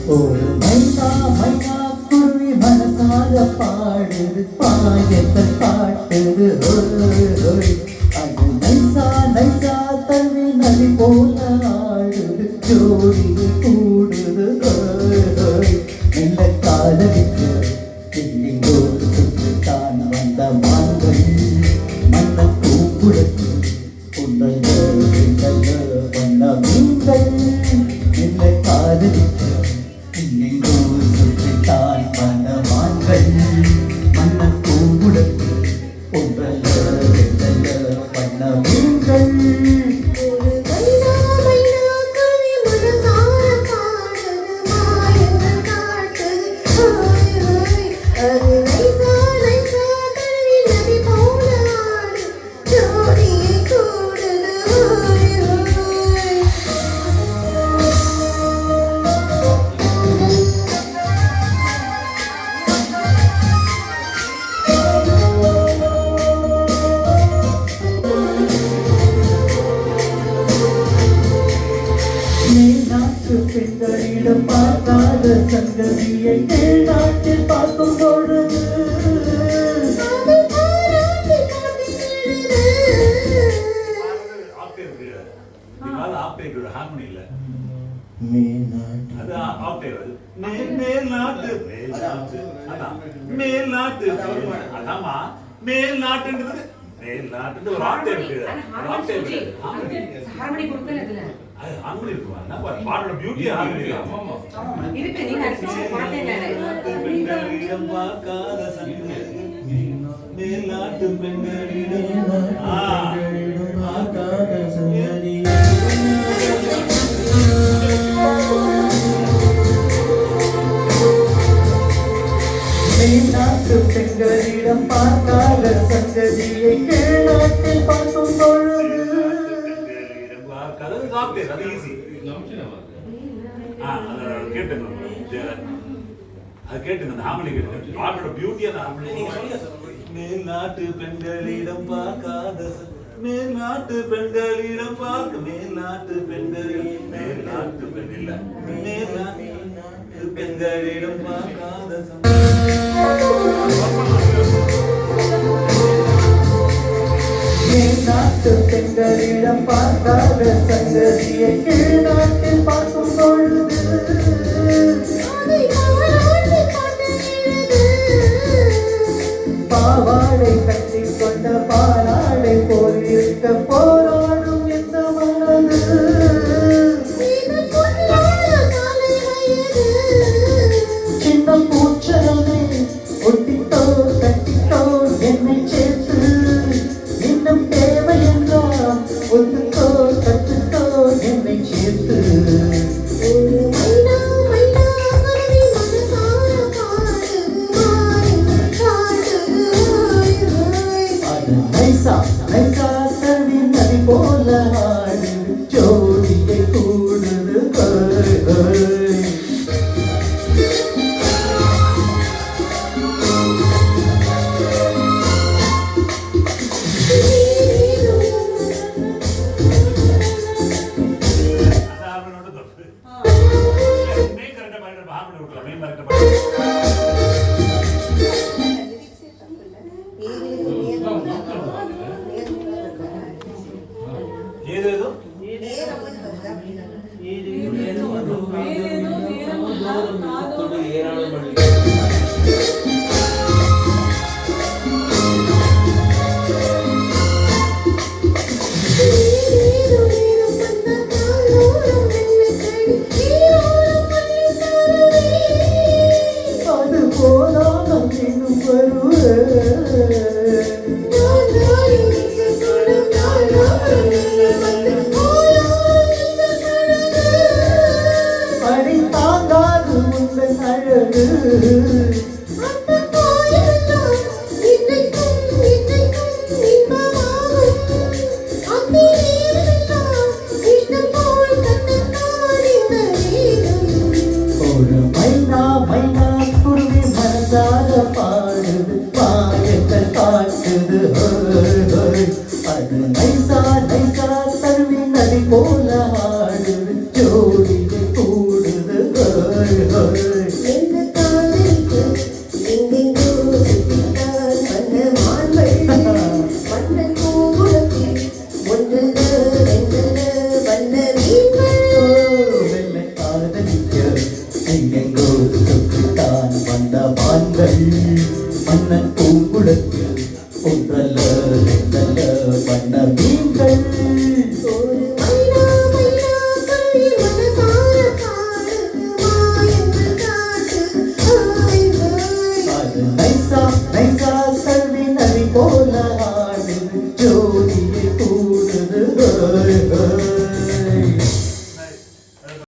ஒரு மைனா மைனா குருவி மனசார பாடுது பாயத்தை காட்டுது அது நைசா நைசா தள்ளி நதி போல ஆடுது ஜோடி கூடுது மெல்ல காதலிக்கு எங்கெங்கோடு சுற்று தான் வந்த மான்கள் மன்ன கூப்பிடுது உன்னல்ல வண்ண மீன்கள் மெல்ல காதலிக்கு எங்கெங்கோ சுற்றித்தான் வந்த மான்கள் மன்ன கூப்பிடுது உன்னல்ல வண்ண மீன்கள். பெண்களிடம் பார்க்காத சங்கதியை நாட்டில் பார்க்கும் பொழுது ஹார்மோனி இருக்குமா என்ன பாட்டோட பியூட்டி ஹார்மோனி இருக்கு நீங்க அடிச்சு பாட்டேன் பார்க்காத மேல்நாட்டு பெண்களிடம் பார்க்காத சங்கதி மேல்நாட்டு பெண்களிடம் பார்க்காத சங்கதியை கீழ்நாட்டில் பார்க்கும் பொழுது மேல்நாட்டு பெண்களிடம் பார்க்காத மேல்நாட்டு பெண்களிடம் பார்க்க மேல்நாட்டு பெண்கள் மேல்நாட்டு பெண் இல்ல மேல்நாட்டு பெண்களிடம் பார்க்காத மேல்நாட்டு பெண்களிடம் பார்க்காத சங்கதியை கீழ்நாட்டில் பார்க்கும் பொழுது பாவாடை கட்டி கொண்ட பாலாடை போல் இருக்க போராடும் எந்த மனது சின்ன பூச்சலமே ஒட்டித்தோ கட்டித்தோ என்னை சேர்த்து இன்னும் தேவை என்றால் ஒத்துக்கோ கற்றுக்கோ என்னை சேர்த்து நைசா நைசா தள்ளி நதி போல ஆடு ஜோடியை கூடுது மைனா மைனா குருவி ஹோய்